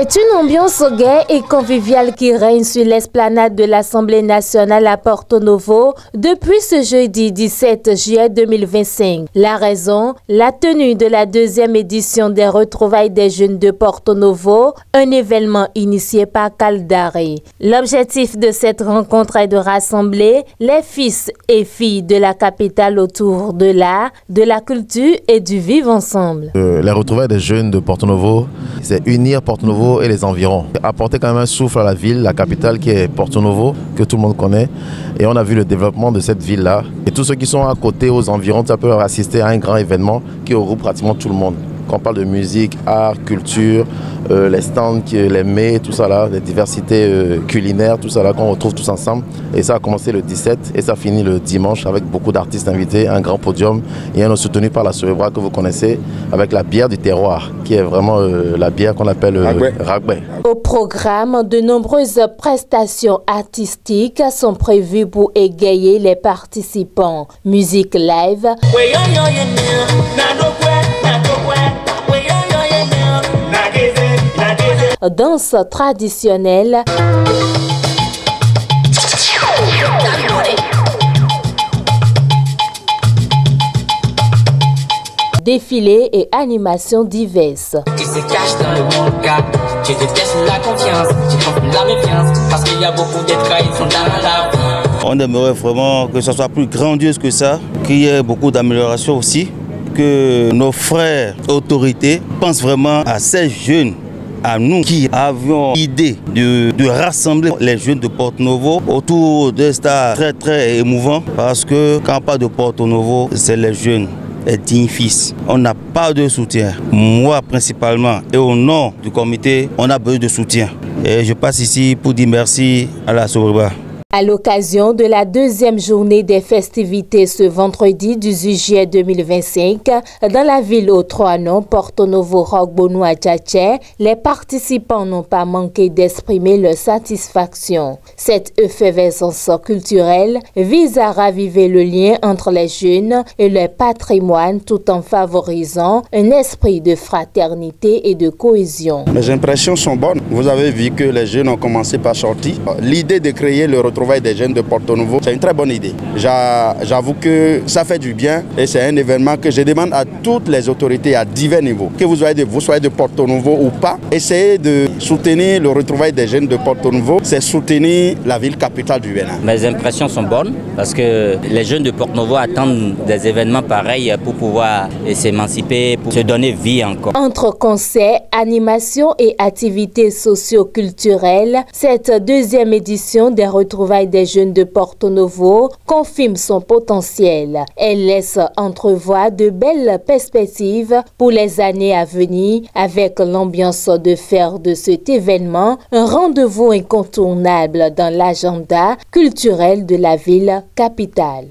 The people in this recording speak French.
C'est une ambiance gaie et conviviale qui règne sur l'esplanade de l'Assemblée nationale à Porto Novo depuis ce jeudi 17 juillet 2025. La raison, la tenue de la deuxième édition des retrouvailles des jeunes de Porto Novo, un événement initié par Caldare. L'objectif de cette rencontre est de rassembler les fils et filles de la capitale autour de l'art, de la culture et du vivre ensemble. Les retrouvailles des jeunes de Porto Novo, c'est unir Porto Novo et les environs. Apporter quand même un souffle à la ville, la capitale qui est Porto Novo, que tout le monde connaît. Et on a vu le développement de cette ville-là. Et tous ceux qui sont à côté, aux environs, ça peut assister à un grand événement qui regroupe pratiquement tout le monde. Quand on parle de musique, art, culture, les stands, les mets, tout ça là, les diversités culinaires, tout ça là qu'on retrouve tous ensemble. Et ça a commencé le 17 et ça finit le dimanche avec beaucoup d'artistes invités, un grand podium et un soutenu par la Cerebra que vous connaissez avec la bière du terroir qui est vraiment la bière qu'on appelle Ragbé. Au programme, de nombreuses prestations artistiques sont prévues pour égayer les participants. Musique live, danse traditionnelle, défilés et animations diverses. Qui se cache dans le monde, je déteste la confiance, je trouve la méfiance, parce qu'il y a beaucoup de trahisons dans la vie. On aimerait vraiment que ce soit plus grandiose que ça, qu'il y ait beaucoup d'améliorations aussi, que nos frères autorités pensent vraiment à ces jeunes, à nous qui avions l'idée de rassembler les jeunes de Porto Novo autour d'un stade très émouvant, parce que quand on parle de Porto Novo, c'est les jeunes, les dignes fils. On n'a pas de soutien. Moi principalement et au nom du comité, on a besoin de soutien. Et je passe ici pour dire merci à la Cerebra. À l'occasion de la deuxième journée des festivités ce vendredi 18 juillet 2025, dans la ville aux trois noms, Porto Novo Rogbonou Tchatché, les participants n'ont pas manqué d'exprimer leur satisfaction. Cette effervescence culturelle vise à raviver le lien entre les jeunes et leur patrimoine tout en favorisant un esprit de fraternité et de cohésion. Mes impressions sont bonnes. Vous avez vu que les jeunes ont commencé par sortir. L'idée de créer le retrouvailles des jeunes de Porto Novo, c'est une très bonne idée. J'avoue que ça fait du bien et c'est un événement que je demande à toutes les autorités à divers niveaux. Que vous soyez de Porto Novo ou pas, essayez de soutenir le retrouvailles des jeunes de Porto Novo, c'est soutenir la ville capitale du Bénin. Mes impressions sont bonnes parce que les jeunes de Porto Novo attendent des événements pareils pour pouvoir s'émanciper, pour se donner vie encore. Entre concerts, animations et activités socio-culturelles, cette deuxième édition des retrouvailles des jeunes de Porto Novo confirme son potentiel. Elle laisse entrevoir de belles perspectives pour les années à venir avec l'ambiance de faire de cet événement un rendez-vous incontournable dans l'agenda culturel de la ville capitale.